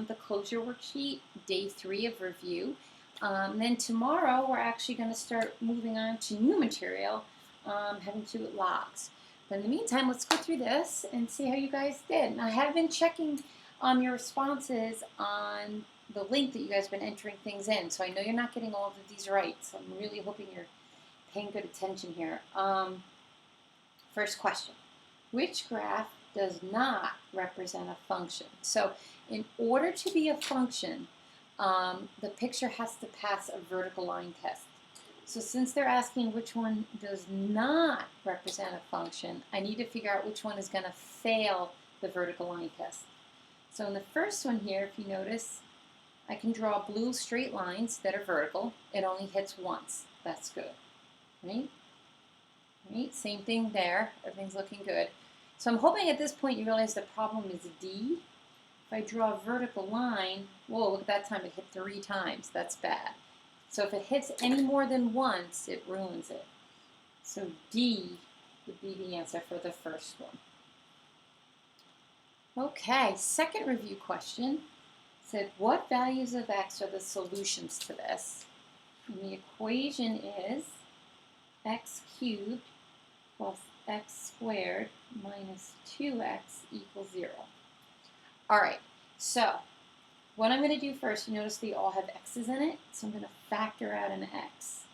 the closure worksheet, day 3 of review. Then tomorrow we're actually going to start moving on to new material, having to do with logs. But in the meantime, let's go through this and see how you guys did. And I have been checking your responses on the link that you guys have been entering things in. So I know you're not getting all of these right. So I'm really hoping you're paying good attention here. First question. Which graph does not represent a function? So in order to be a function, the picture has to pass a vertical line test. So since they're asking which one does not represent a function, I need to figure out which one is going to fail the vertical line test. So in the first one here, if you notice, I can draw blue straight lines that are vertical. It only hits once. That's good. Right? Right? Same thing there. Everything's looking good. So I'm hoping at this point you realize the problem is D. If I draw a vertical line, whoa, look at that time, it hit 3 times. That's bad. So if it hits any more than once, it ruins it. So D would be the answer for the first one. Okay, second review question said, what values of x are the solutions to this? And the equation is x cubed plus x squared minus 2x equals 0. All right, so what I'm going to do first, you notice they all have x's in it, so I'm going to factor out an x,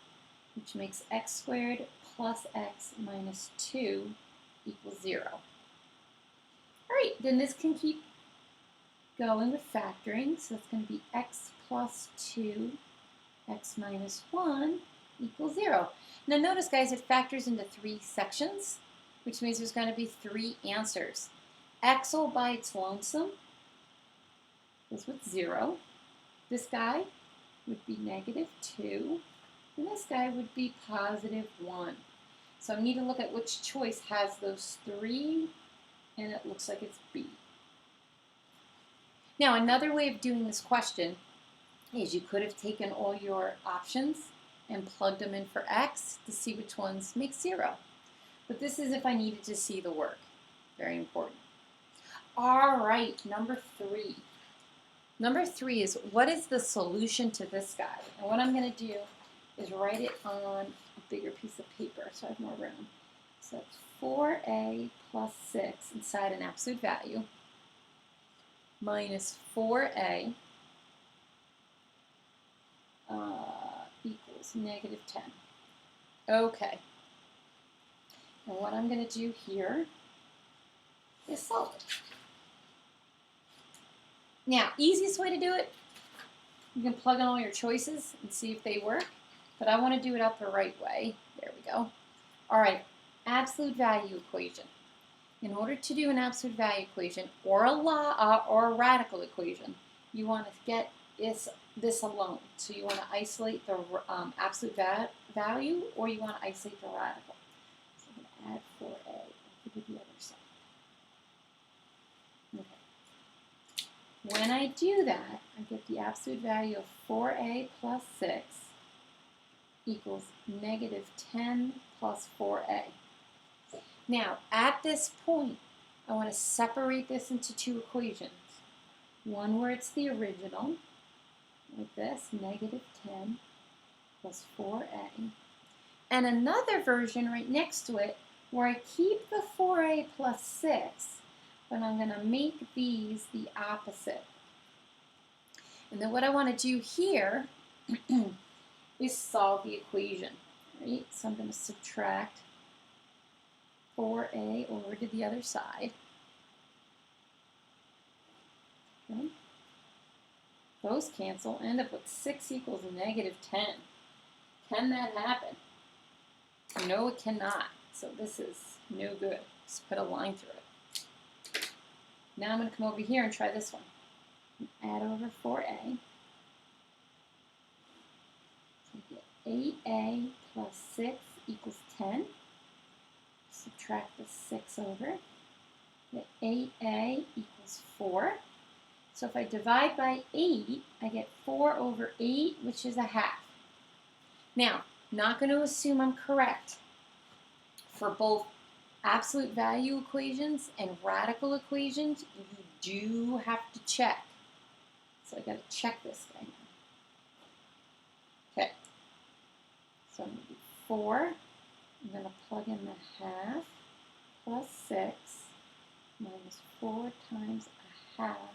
which makes x squared plus x minus 2 equals 0. All right, then this can keep going with factoring, so it's going to be x plus 2, x minus 1 equals 0. Now notice, guys, it factors into 3 sections, which means there's going to be 3 answers. X all by its lonesome is with 0. This guy would be negative 2, and this guy would be positive 1. So I need to look at which choice has those 3, and it looks like it's B. Now, another way of doing this question is you could have taken all your options and plugged them in for x to see which ones make 0. But this is if I needed to see the work. Very important. All right, number 3. Number 3 is, what is the solution to this guy? And what I'm going to do is write it on a bigger piece of paper so I have more room. So it's 4a plus 6 inside an absolute value minus 4a equals negative 10. Okay. And what I'm going to do here is solve it. Now, easiest way to do it, you can plug in all your choices and see if they work, but I want to do it out the right way. There we go. All right, absolute value equation. In order to do an absolute value equation or a radical equation, you want to get this alone. So you want to isolate the absolute value, or you want to isolate the radical. So I'm going to add 4a and do the other side. When I do that, I get the absolute value of 4a plus 6 equals negative 10 plus 4a. Now, at this point, I want to separate this into 2 equations. One where it's the original, like this, negative 10 plus 4a. And another version right next to it where I keep the 4a plus 6, but I'm going to make these the opposite. And then what I want to do here is solve the equation. Right? So I'm going to subtract 4a over to the other side. Okay. Those cancel, end up with 6 equals negative 10. Can that happen? No, it cannot. So this is no good. Just put a line through it. Now I'm going to come over here and try this one. Add over 4a. So I get 8a plus 6 equals 10. Subtract the 6 over. Get 8a equals 4. So if I divide by 8, I get 4 over 8, which is a half. Now, not going to assume I'm correct for both absolute value equations and radical equations. You do have to check. So I got to check this guy now. Okay. So I'm going to do 4. I'm going to plug in the half plus 6 minus 4 times a half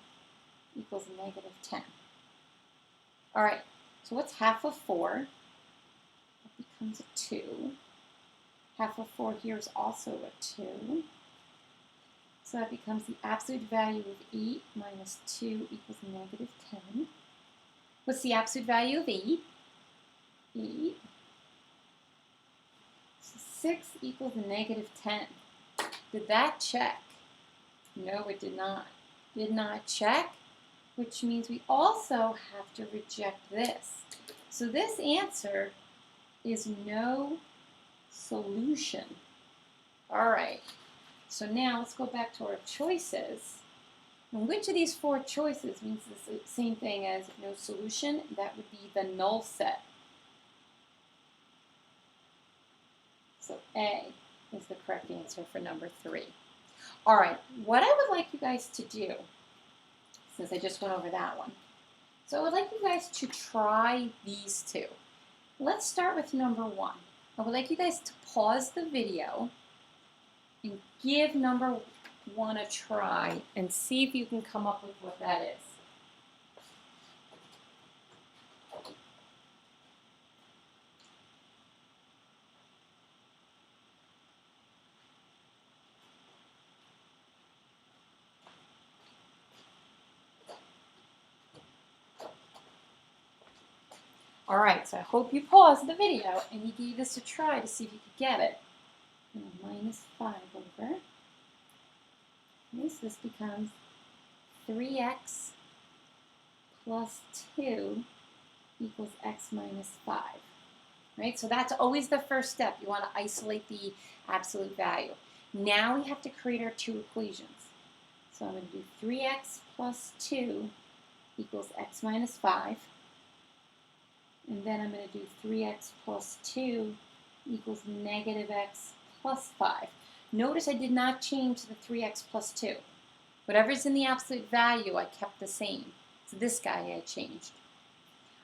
equals negative 10. All right, so what's half of 4? That becomes a 2. Half of 4 here is also a 2. So that becomes the absolute value of 8 minus 2 equals negative 10. What's the absolute value of 8? 8. So 6 equals negative 10. Did that check? No, it did not. Did not check, which means we also have to reject this. So this answer is no solution. All right, so now let's go back to our choices. And which of these 4 choices means the same thing as no solution? That would be the null set. So A is the correct answer for number 3. All right, what I would like you guys to do, since I just went over that one, so I would like you guys to try these 2. Let's start with number 1. I would like you guys to pause the video and give number 1 a try and see if you can come up with what that is. All right, so I hope you paused the video and you gave this a try to see if you could get it. Minus 5 over. Okay, so this becomes 3x plus 2 equals x minus 5. Right, so that's always the first step. You want to isolate the absolute value. Now we have to create our 2 equations. So I'm going to do 3x plus 2 equals x minus 5. And then I'm going to do 3x plus 2 equals negative x plus 5. Notice I did not change the 3x plus 2. Whatever's in the absolute value, I kept the same. So this guy I changed.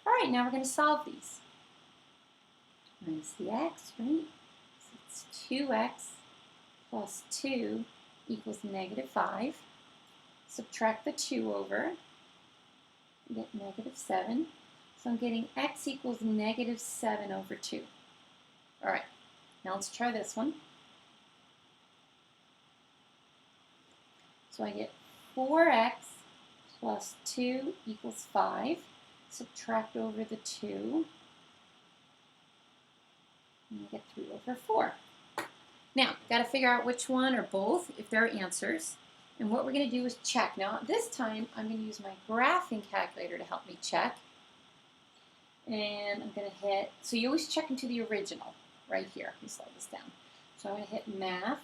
All right, now we're going to solve these. Minus the x, right? So it's 2x plus 2 equals negative 5. Subtract the 2 over. You get negative 7. So I'm getting x equals negative 7 over 2. All right, now let's try this one. So I get 4x plus 2 equals 5. Subtract over the 2. And you get 3 over 4. Now, got to figure out which one or both, if there are answers. And what we're going to do is check. Now, this time, I'm going to use my graphing calculator to help me check. And I'm going to hit, so you always check into the original, right here. Let me slow this down. So I'm going to hit math,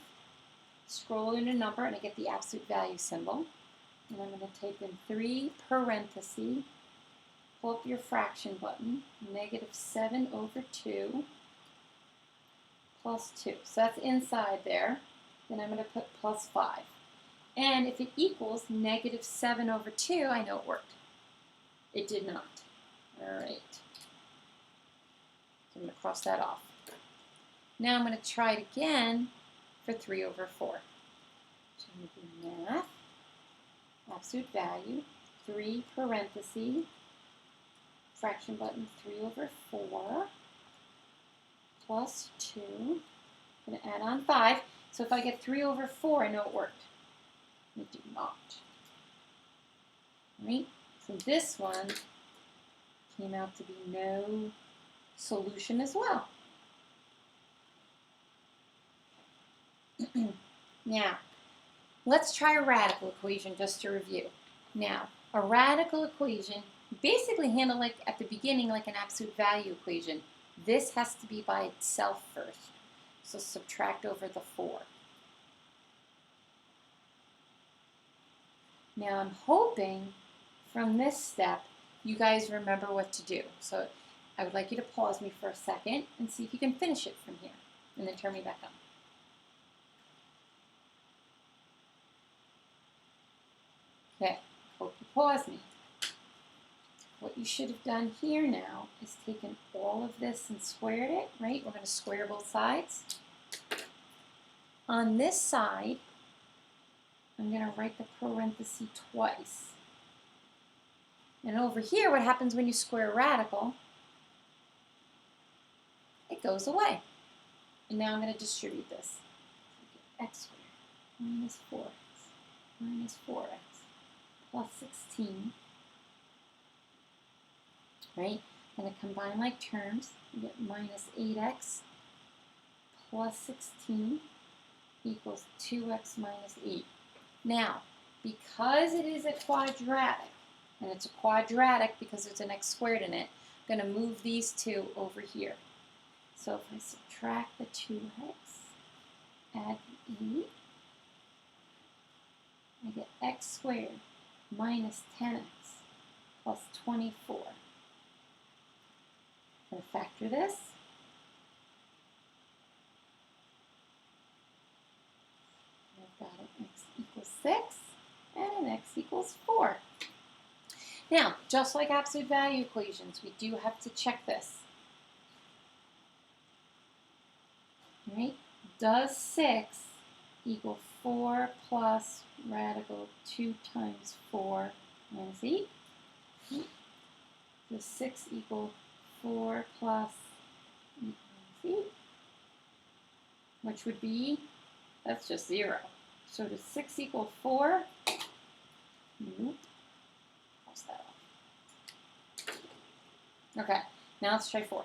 scroll in a number, and I get the absolute value symbol. And I'm going to type in 3 parentheses, pull up your fraction button, negative 7 over 2 plus 2. So that's inside there. Then I'm going to put plus 5. And if it equals negative 7 over 2, I know it worked. It did not. All right. So I'm going to cross that off. Now I'm going to try it again for 3 over 4. So I'm going to do math, absolute value, 3 parentheses, fraction button 3 over 4, plus 2. I'm going to add on 5. So if I get 3 over 4, I know it worked. It did not. All right? So this one came out to be no solution as well. Now, let's try a radical equation just to review. Now, a radical equation basically handle like at the beginning like an absolute value equation. This has to be by itself first. So subtract over the 4. Now I'm hoping from this step you guys remember what to do. So I would like you to pause me for a second and see if you can finish it from here. And then turn me back on. Okay, hope you pause me. what you should have done here now is taken all of this and squared it, right? We're going to square both sides. On this side, I'm going to write the parenthesis twice. And over here, what happens when you square a radical? It goes away. And now I'm going to distribute this. X squared minus 4x minus 4x plus 16. Right? Going to combine like terms. You get minus 8x plus 16 equals 2x minus 8. Now, because it is a quadratic, and it's a quadratic because there's an x squared in it, I'm going to move these two over here. So if I subtract the 2x, add the 8, I get x squared minus 10x plus 24. I'm going to factor this. I've got an x equals 6 and an x equals 4. Now, just like absolute value equations, we do have to check this. Right? Does 6 equal 4 plus radical 2 times 4 minus 8? Does 6 equal 4 plus 8 minus 8? Which would be, that's just 0. So does 6 equal 4? Nope. Cross that off. Okay, now let's try 4.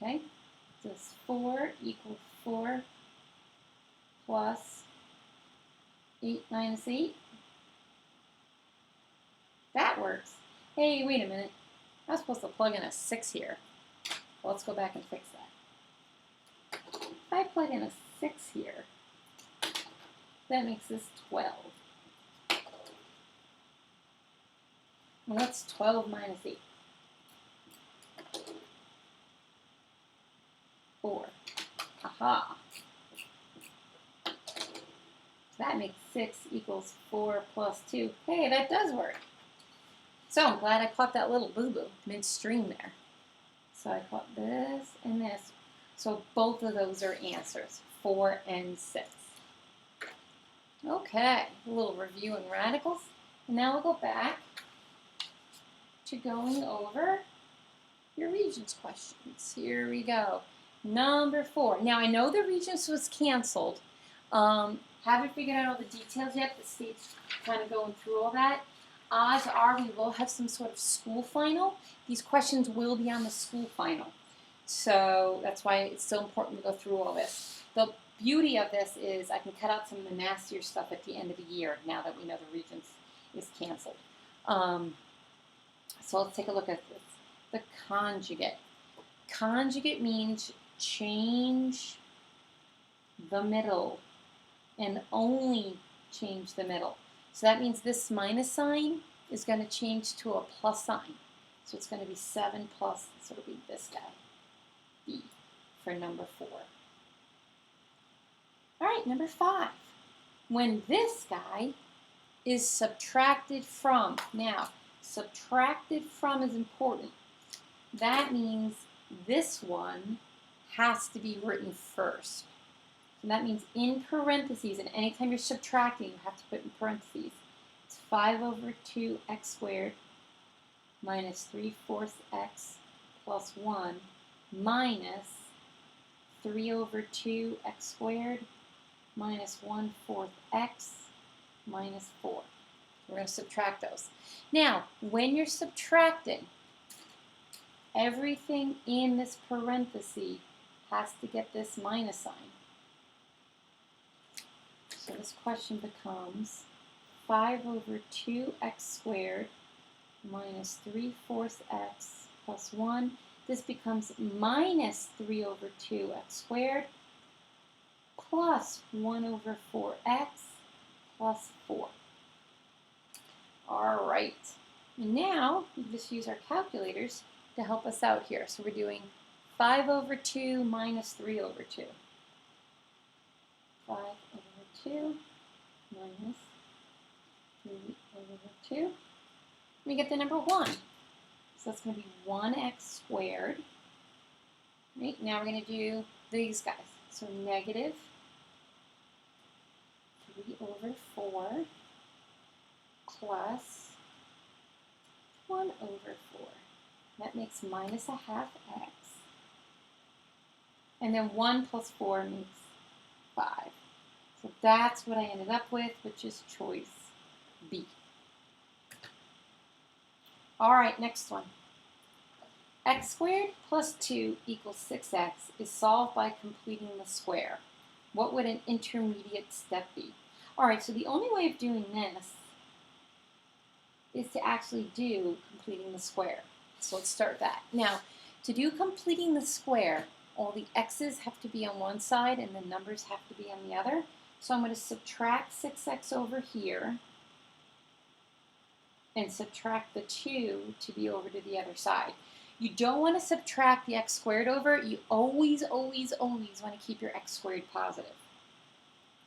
Okay, does 4 equal 4 plus 8 minus 8? That works. Hey, wait a minute. I was supposed to plug in a 6 here. Well, let's go back and fix that. If I plug in a 6 here, that makes this 12. Well, what's 12 minus 8? 4. Aha. So that makes 6 equals 4 plus 2. Hey, that does work. So I'm glad I caught that little boo-boo midstream there. So I caught this and this. So both of those are answers, 4 and 6. Okay, a little review in radicals. And now we'll go back to going over your Regents questions. Here we go. Number 4. Now I know the Regents was canceled. Haven't figured out all the details yet. The state's kind of going through all that. Odds are we will have some sort of school final. These questions will be on the school final. So that's why it's so important to go through all this. The beauty of this is I can cut out some of the nastier stuff at the end of the year now that we know the Regents is canceled. So let's take a look at this. The conjugate. Conjugate means change the middle and only change the middle. So that means this minus sign is going to change to a plus sign. So it's going to be 7 plus, so it'll be this guy, B, for number 4. All right, number 5. When this guy is subtracted from, now, subtracted from is important. That means this one has to be written first. And that means in parentheses, and anytime you're subtracting, you have to put in parentheses. It's 5 over 2 x squared minus 3/4 x plus 1 minus 3 over 2 x squared minus 1/4 x minus 4. We're going to subtract those. Now, when you're subtracting, everything in this parenthesis has to get this minus sign. So this question becomes 5 over 2 x squared minus 3/4 x plus 1. This becomes minus 3 over 2 x squared plus 1 over 4x plus 4. All right. And now we just use our calculators to help us out here. So we're doing 5 over 2 minus 3 over 2. 5/2 minus 3/2. We get the number 1. So that's going to be 1x squared. Right, now we're going to do these guys. So negative 3/4 plus 1/4. That makes minus a half x. And then 1 plus 4 makes 5. So that's what I ended up with, which is choice B. All right, next one. X squared plus 2 equals 6x is solved by completing the square. What would an intermediate step be? All right, so the only way of doing this is to actually do completing the square. So let's start that. Now, to do completing the square, all the x's have to be on one side and the numbers have to be on the other. So I'm going to subtract 6x over here and subtract the 2 to be over to the other side. You don't want to subtract the x squared over. You always, always, always want to keep your x squared positive.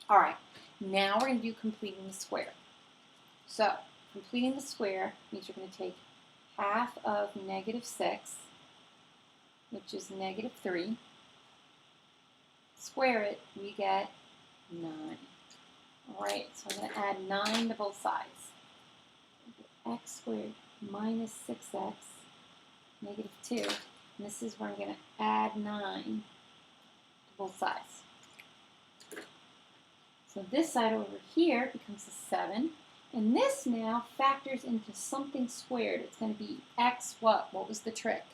All right, now we're going to do completing the square. So completing the square means you're going to take half of -6, which is -3. Square it, we get 9. All right, so I'm going to add 9 to both sides. X squared minus 6x, -2. And this is where I'm going to add 9 to both sides. So this side over here becomes a 7. And this now factors into something squared. It's going to be x what? What was the trick?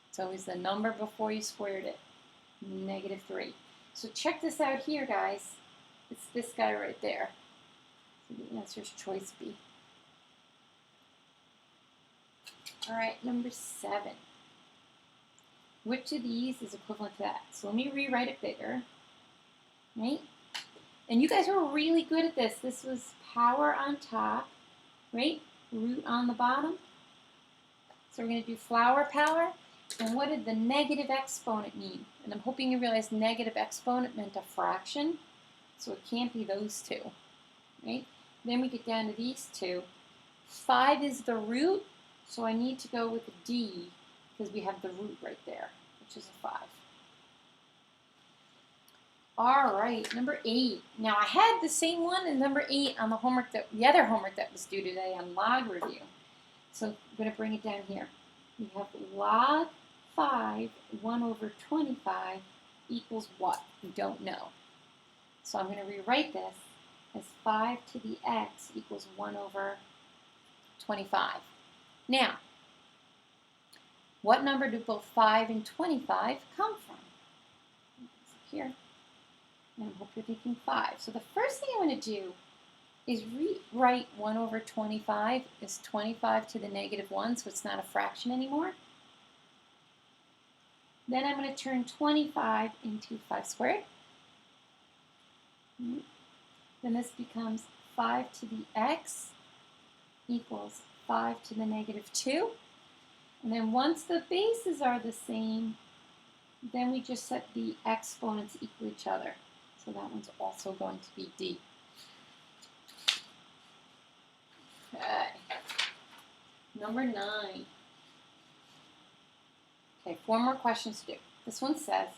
It's always the number before you squared it. -3. So check this out here, guys. It's this guy right there. So the answer is choice B. All right, number 7. Which of these is equivalent to that? So let me rewrite it bigger. Right? And you guys were really good at this. This was power on top, right? Root on the bottom. So we're going to do flower power. And what did the negative exponent mean? And I'm hoping you realize negative exponent meant a fraction. So it can't be those two, right? Then we get down to these two. 5 is the root, so I need to go with a D because we have the root right there, which is a 5. All right, number 8. Now I had the same one in number 8 on the homework the other homework that was due today on log review. So I'm going to bring it down here. We have log 5, 1/25 equals what? We don't know. So I'm going to rewrite this as 5 to the x equals 1/25. Now, what number do both 5 and 25 come from? It's up here. And I hope you're thinking 5. So the first thing I'm going to do is rewrite 1/25 as 25 to the -1, so it's not a fraction anymore. Then I'm going to turn 25 into 5 squared. Then this becomes 5 to the x equals 5 to the -2. And then once the bases are the same, then we just set the exponents equal each other. So that one's also going to be D. Okay. Number 9. Okay, 4 more questions to do. This one says,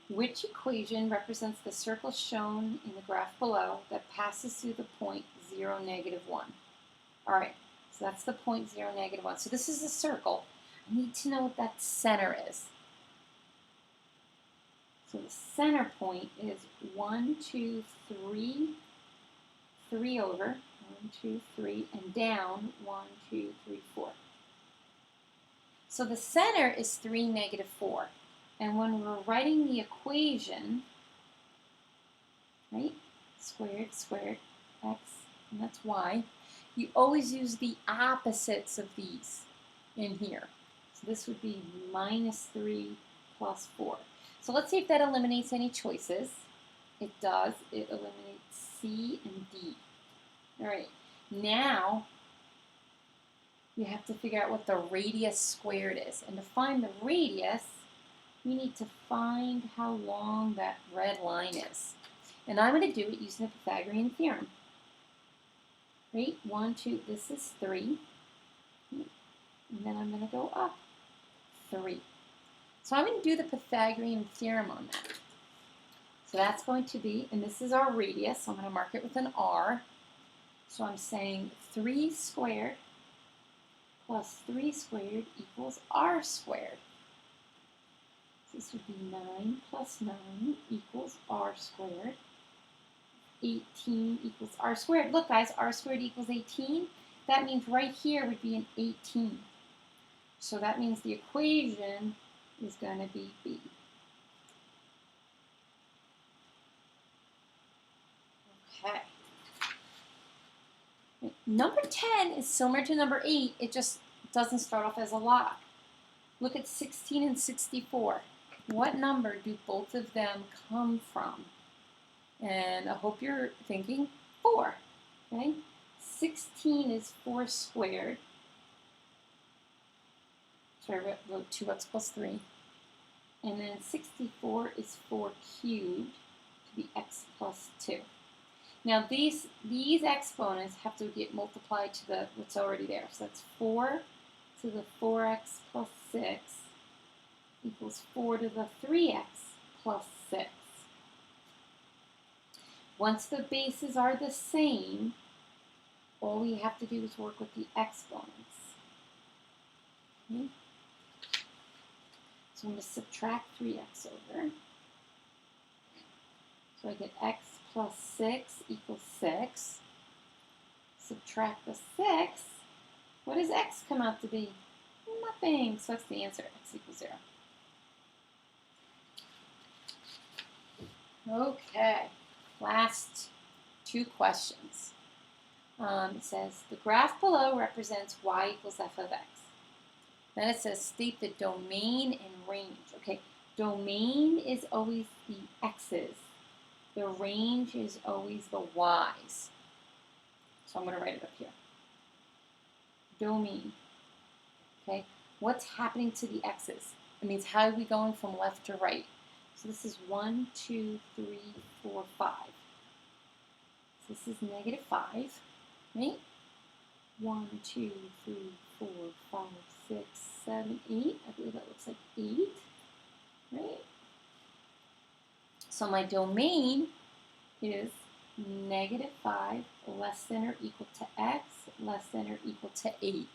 which equation represents the circle shown in the graph below that passes through the point 0, -1? All right, so that's the point 0, -1. So this is a circle. I need to know what that center is. So the center point is 1, 2, 3, 3 over, 1, 2, 3, and down, 1, 2, 3, 4. So the center is 3, -4. And when we're writing the equation, right, squared, squared, x, and that's y, you always use the opposites of these in here. So this would be -3 plus 4. So let's see if that eliminates any choices. It does. It eliminates C and D. All right. Now, you have to figure out what the radius squared is. And to find the radius, we need to find how long that red line is. And I'm going to do it using the Pythagorean theorem. Right? 1, 2, this is 3. And then I'm going to go up 3. So I'm going to do the Pythagorean theorem on that. So that's going to be, and this is our radius, so I'm going to mark it with an R. So I'm saying 3 squared plus 3 squared equals R squared. So this would be 9 plus 9 equals R squared. 18 equals R squared. Look, guys, R squared equals 18. That means right here would be an 18. So that means the equation is going to be B. Okay. Number 10 is similar to number 8. It just doesn't start off as a log. Look at 16 and 64. What number do both of them come from? And I hope you're thinking 4. Okay? 16 is 4 squared. So I wrote 2x plus 3. And then 64 is 4 cubed to be x plus 2. Now these exponents have to get multiplied to the what's already there. So that's 4 to the 4x plus 6 equals 4 to the 3x plus 6. Once the bases are the same, all we have to do is work with the exponents. Okay? So I'm going to subtract 3x over. So I get x plus 6 equals 6. Subtract the 6. What does x come out to be? Nothing. So that's the answer. X equals 0. Okay. Last 2 questions. It says, the graph below represents y equals f of x. Then it says, state the domain and range. Okay, domain is always the x's. The range is always the y's. So I'm going to write it up here. Domain. Okay, what's happening to the x's? It means how are we going from left to right? So this is 1, 2, 3, 4, 5. So this is negative 5, right? 1, 2, 3, 4, 5, 6, 7, 8. I believe that looks like 8, right? So my domain is negative 5 less than or equal to x less than or equal to 8.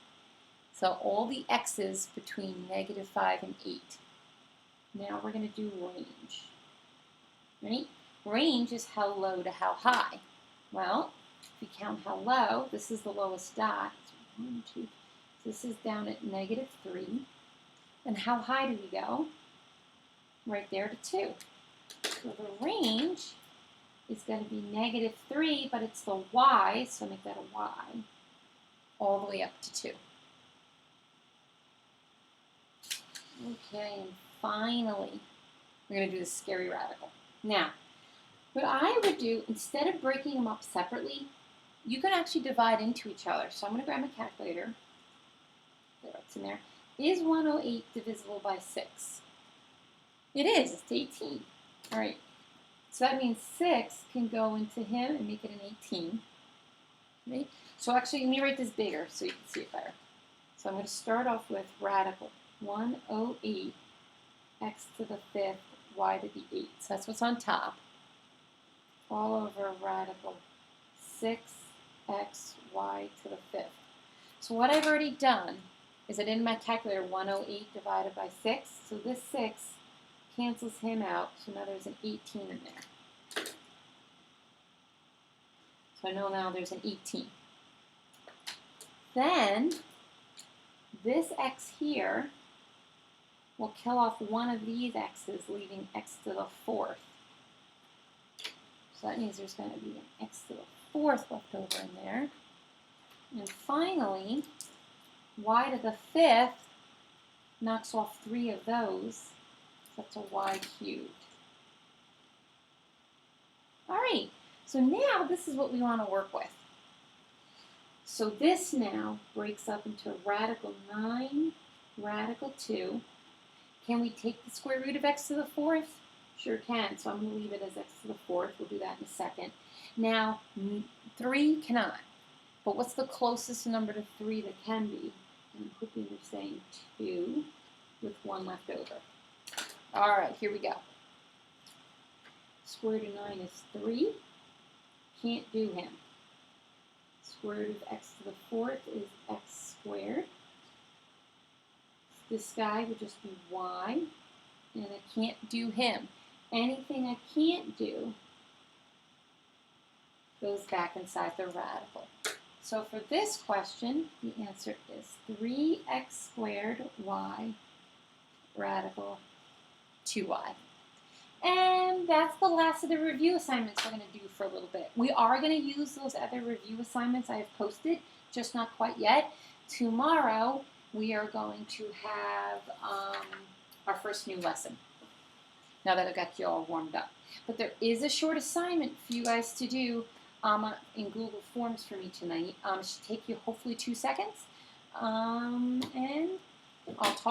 So all the x's between negative 5 and 8. Now we're going to do range. Right? Range is how low to how high. Well, if we count how low, this is the lowest dot. 1, 2. So this is down at negative 3. And how high do we go? Right there to 2. So the range is going to be negative 3, but it's the y, so make that a y, all the way up to 2. Okay, and finally, we're going to do the scary radical. Now, what I would do, instead of breaking them up separately, you can actually divide into each other. So I'm going to grab my calculator. There, it's in there. Is 108 divisible by 6? It is. It's 18. All right. So that means 6 can go into him and make it an 18. Right? So actually, let me write this bigger so you can see it better. So I'm going to start off with radical 108 x to the 5th, y to the 8th. So that's what's on top. All over radical 6x y to the 5th. So what I've already done is I did in my calculator 108 divided by 6. So this 6 cancels him out. So now there's an 18 in there. So I know now there's an 18. Then this x here will kill off one of these x's, leaving x to the 4th. So that means there's going to be an x to the 4th left over in there. And finally, y to the 5th knocks off 3 of those. So that's a y cubed. All right, so now this is what we want to work with. So this now breaks up into radical 9, radical 2. Can we take the square root of x to the 4th? Sure can. So I'm going to leave it as x to the fourth. We'll do that in a second. Now, 3 cannot. But what's the closest number to 3 that can be? And quickly we're saying 2 with 1 left over. All right, here we go. Square root of 9 is 3. Can't do him. Square root of x to the fourth is x squared. This guy would just be y. And I can't do him. Anything I can't do goes back inside the radical. So for this question, the answer is 3x squared y radical 2y. And that's the last of the review assignments we're going to do for a little bit. We are going to use those other review assignments I have posted, just not quite yet. Tomorrow, we are going to have our first new lesson, now that I've got you all warmed up. But there is a short assignment for you guys to do in Google Forms for me tonight. It should take you hopefully 2 seconds. And I'll talk